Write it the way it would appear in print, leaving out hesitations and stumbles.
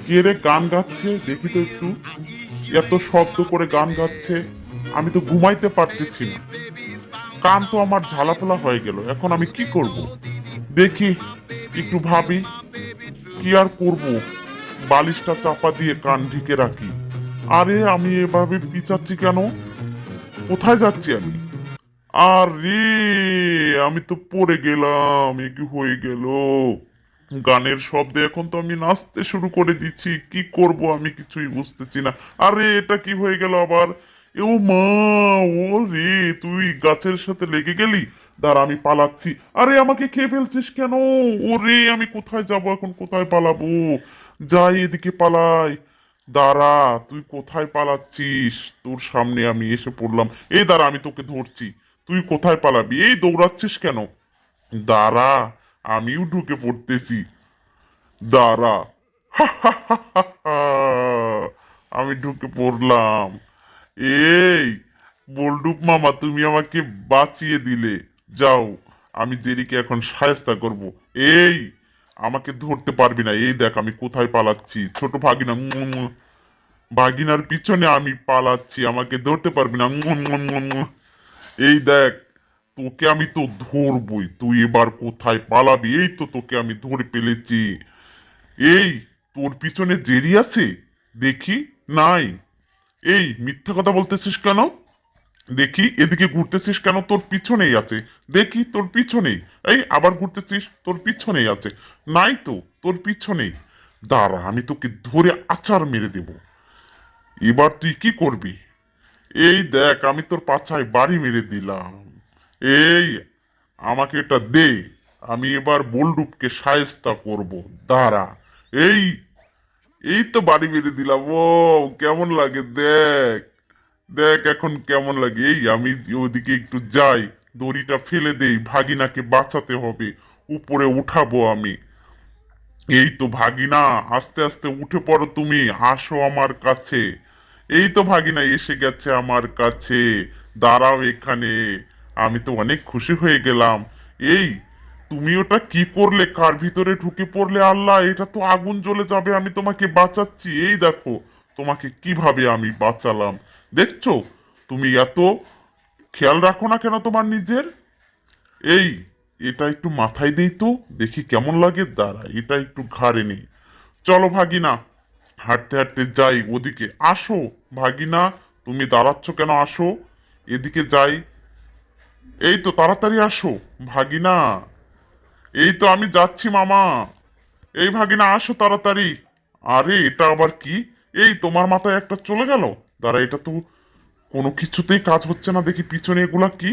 কে রে গান গাচ্ছে দেখি তো একটু। এত শব্দ করে গান গাচ্ছে, আমি তো ঘুমাইতে পারতেছি না। কান তো আমার ঝালাপালা হয়ে গেল, এখন আমি কি করব? দেখি, একটু ভাবি। কি আর করব, বালিশটা চাপা দিয়ে কান ঢেকে রাখি। আরে আমি এভাবে পিচাচ্ছি কেন? কোথায় যাচ্ছি আমি? আরে আমি তো পড়ে গেলাম, এ কি হয়ে গেল? গানের শব্দে এখন তো আমি নাচতে শুরু করে দিচ্ছি, কি করব আমি কিছুই বুঝতেছি না। আরে এটা কি হয়ে গেল আবার? ও মা! ও রে, তুই গাছের সাথে লেগে গেলি। দাঁড়া, আমি পালাচ্ছি। আরে আমাকে খেয়ে ফেলছিস কেন? ওরে, আমি কোথায় যাব এখন, কোথায় পালাবো? যাই, এদিকে পালাই। দাঁড়া, তুই কোথায় পালাচ্ছিস? তোর সামনে আমি এসে পড়লাম। এই দাঁড়া, আমি তোকে ধরছি। তুই কোথায় পালাবি? এই দৌড়াচ্ছিস কেন? দাঁড়া, আমিও ঢুকে পড়তেছি। দাঁড়া। আমি ঢুকে পড়লাম। এই বল্ডুক মামা, তুমি আমাকে বাঁচিয়ে দিলে। যাও, আমি জেরিকে এখন শায়েস্তা করব। এই, আমাকে ধরতে পারবি না। এই দেখ আমি কোথায় পালাচ্ছি, ছোট ভাগিনা। ভাগিনার পিছনে আমি পালাচ্ছি, আমাকে ধরতে পারবি না। এই দেখ, তোকে আমি তো ধরবই। তুই এবার কোথায় পালাবি? এই তো তোকে আমি ধরে ফেলেছি। এই, তোর পিছনে জেরি আছে দেখি। নাই। এই মিথ্যা কথা বলতেছিস কেন? দেখি, এদিকে ঘুরতেছিস কেন? তোর পিছনেই আছে। দেখি, তোর পিছনেই। এই আবার ঘুরতেছিস, তোর পিছনেই আছে। নাই তো, তোর পিছনেই। দাঁড়া, আমি তোকে ধরে আছাড় মেরে দেব। এবার তুই কি করবি? এই দেখ, আমি তোর পাছায় বাড়ি মেরে দিলাম। এই, আমাকে এটা দে। আমি এবার বল্ডুপকে শায়েস্তা করব। দাঁড়া। এই, এই তো বাড়ি মেরে দিলাম। ও, কেমন লাগে দেখ। দেখ এখন কেমন লাগে। এই আমি ওদিকে একটু যাই, দড়িটা ফেলে দেই, ভাগিনাকে বাঁচাতে হবে। উপরে উঠাবো আমি। এই তো ভাগিনা, আস্তে আস্তে উঠে পড়ো তুমি। আসো আমার কাছে। এই তো ভাগিনা এসে গেছে আমার কাছে। দাঁড়াও এখানে। আমি তো অনেক খুশি হয়ে গেলাম। এই, তুমি ওটা কি করলে? কার ভিতরে ঢুকে পড়লে? আল্লাহ, এটা তো আগুন জ্বলে যাবে। আমি তোমাকে বাঁচাচ্ছি, এই দেখো তোমাকে কিভাবে আমি বাঁচালাম। দেখছো? তুমি এত খেয়াল রাখো না কেন তোমার নিজের? এই, এটা একটু মাথায় দেই তো, দেখি কেমন লাগে। দাঁড়া, এটা একটু ঘাড়ে নেই। চলো ভাগিনা, হাঁটতে হাঁটতে যাই ওদিকে। আসো ভাগিনা, তুমি দাঁড়াচ্ছ কেন? আসো, এদিকে যাই। এই তো, তাড়াতাড়ি আসো ভাগিনা। এই তো আমি যাচ্ছি মামা। এই ভাগিনা, আসো তাড়াতাড়ি। আরে এটা আবার কি? এই তোমার মাথায় একটা চলে গেল। দাঁড়া, এটা তো কোনো কিছুতেই কাজ হচ্ছে না। দেখি পিছনে এগুলা কি।